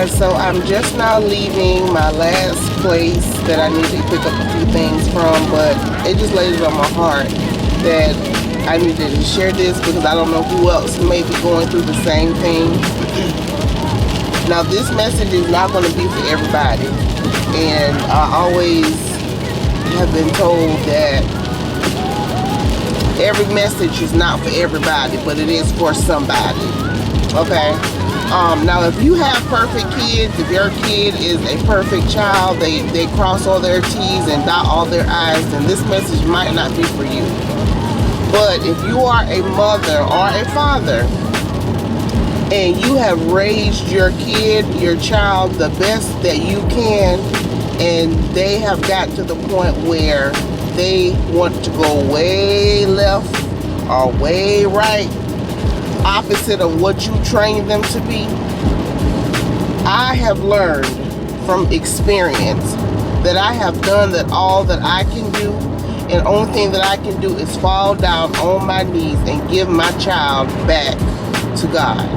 guys, so I'm just now leaving my last place that I need to pick up a few things from, but it just lays it on my heart that I needed to share this because I don't know who else may be going through the same thing. Now this message is not going to be for everybody, and I always have been told that every message is not for everybody, but it is for somebody. Okay? Now if you have perfect kids, if your kid is a perfect child, they cross all their T's and dot all their I's, then this message might not be for you. But if you are a mother or a father and you have raised your kid, your child, the best that you can, and they have gotten to the point where they want to go way left or way right, opposite of what you trained them to be, I have learned from experience that I have done that all that I can do, and the only thing that I can do is fall down on my knees and give my child back to God.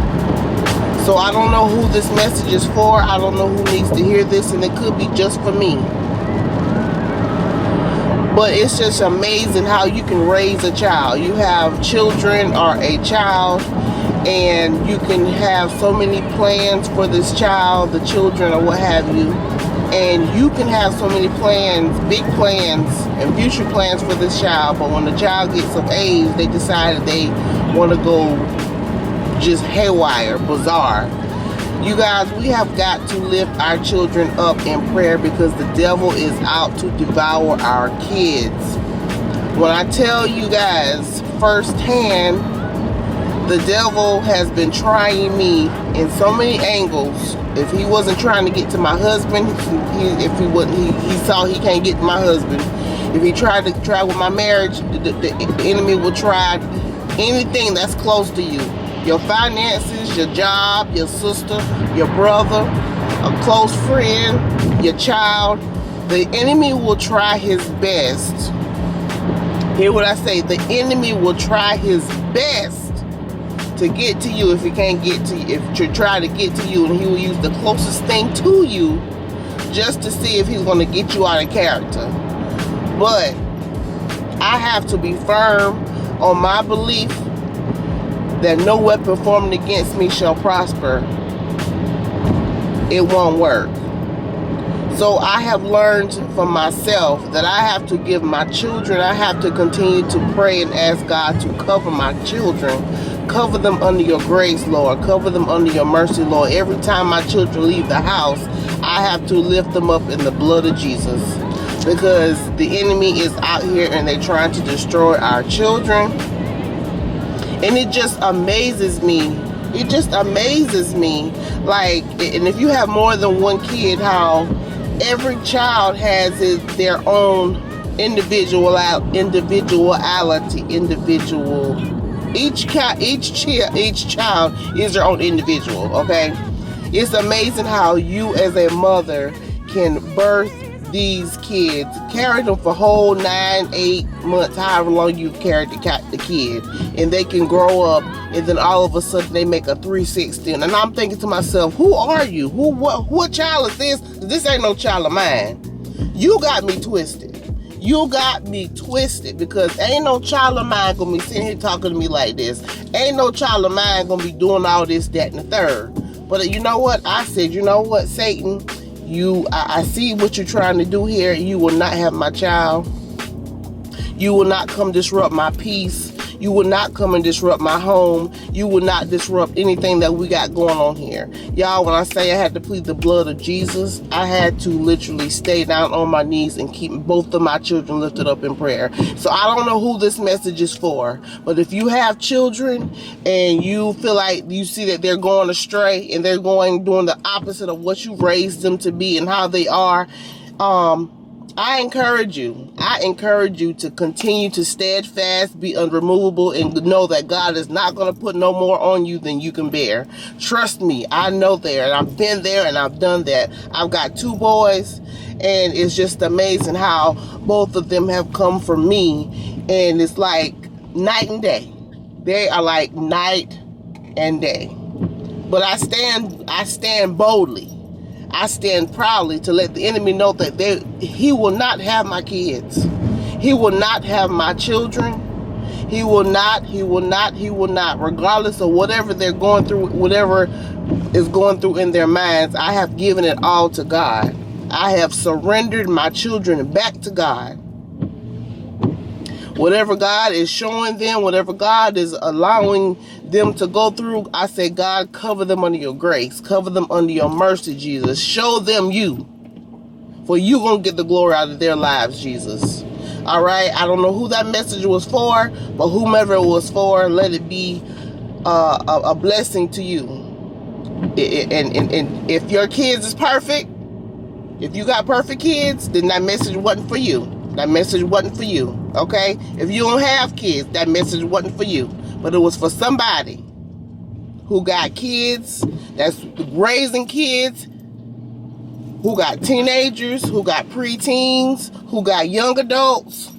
So I don't know who this message is for. I don't know who needs to hear this, and it could be just for me. But it's just amazing how you can raise a child. You have children or a child, and you can have so many plans for this child, the children or what have you. And you can have so many plans, big plans, and future plans for this child. But when the child gets of age, they decide that they want to go just haywire, bizarre. You guys, we have got to lift our children up in prayer because the devil is out to devour our kids. When I tell you guys firsthand, the devil has been trying me in so many angles. If he wasn't trying to get to my husband, he saw he can't get to my husband. If he tried to try with my marriage, the enemy will try anything that's close to you. Your finances, your job, your sister, your brother, a close friend, your child. The enemy will try his best. Hear what I say? The enemy will try his best to get to you if he can't get to you. If to try to get to you, and he will use the closest thing to you just to see if he's going to get you out of character. But I have to be firm on my belief that no weapon formed against me shall prosper. It won't work. So I have learned from myself that I have to give my children, I have to continue to pray and ask God to cover my children. Cover them under your grace, Lord. Cover them under your mercy, Lord. Every time my children leave the house, I have to lift them up in the blood of Jesus. Because the enemy is out here and they're trying to destroy our children. And it just amazes me. It just amazes me. Like, and if you have more than one kid, how every child has their own individuality. Each child is their own individual. Okay, it's amazing how you, as a mother, can birth these kids, carry them for whole 9-8 months, however long you've carried the kid, and they can grow up, and then all of a sudden they make a 360. And I'm thinking to myself, who are you? What child is this? This ain't no child of mine. You got me twisted. You got me twisted, because ain't no child of mine gonna be sitting here talking to me like this. Ain't no child of mine gonna be doing all this, that, and the third. But you know what? I said, you know what, Satan? I see what you're trying to do here. You will not have my child. You will not come disrupt my peace. You will not come and disrupt my home. You will not disrupt anything that we got going on here. Y'all, when I say I had to plead the blood of Jesus, I had to literally stay down on my knees and keep both of my children lifted up in prayer. So I don't know who this message is for, but if you have children and you feel like you see that they're going astray and they're doing the opposite of what you raised them to be and how they are, I encourage you to continue to steadfast, be unremovable, and know that God is not going to put no more on you than you can bear. Trust me, I know there, and I've been there, and I've done that. I've got 2 boys, and it's just amazing how both of them have come from me, and it's like night and day. They are like night and day. But I stand boldly. I stand proudly to let the enemy know that he will not have my kids. He will not have my children. He will not, regardless of whatever they're going through, whatever is going through in their minds. I have given it all to God. I have surrendered my children back to God. Whatever God is showing them, whatever God is allowing them to go through, I say, God, cover them under your grace. Cover them under your mercy, Jesus. Show them you. For you going to get the glory out of their lives, Jesus. All right? I don't know who that message was for, but whomever it was for, let it be a blessing to you. And if your kids is perfect, if you got perfect kids, then that message wasn't for you. That message wasn't for you, okay? If you don't have kids, that message wasn't for you. But it was for somebody who got kids, that's raising kids, who got teenagers, who got preteens, who got young adults.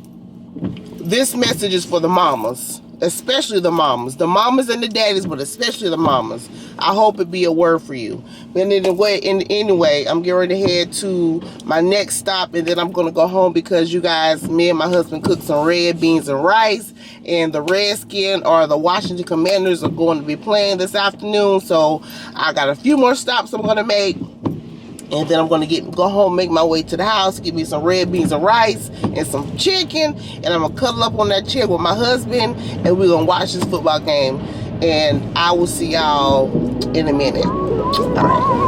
This message is for the mamas, especially the mamas. The mamas and the daddies, but especially the mamas. I hope it be a word for you. But anyway, I'm getting ready to head to my next stop, and then I'm going to go home because you guys, me and my husband cooked some red beans and rice, and the Redskins or the Washington Commanders are going to be playing this afternoon. So I got a few more stops I'm going to make. And then I'm going to go home, make my way to the house, get me some red beans and rice and some chicken. And I'm going to cuddle up on that chair with my husband. And we're going to watch this football game. And I will see y'all in a minute. All right.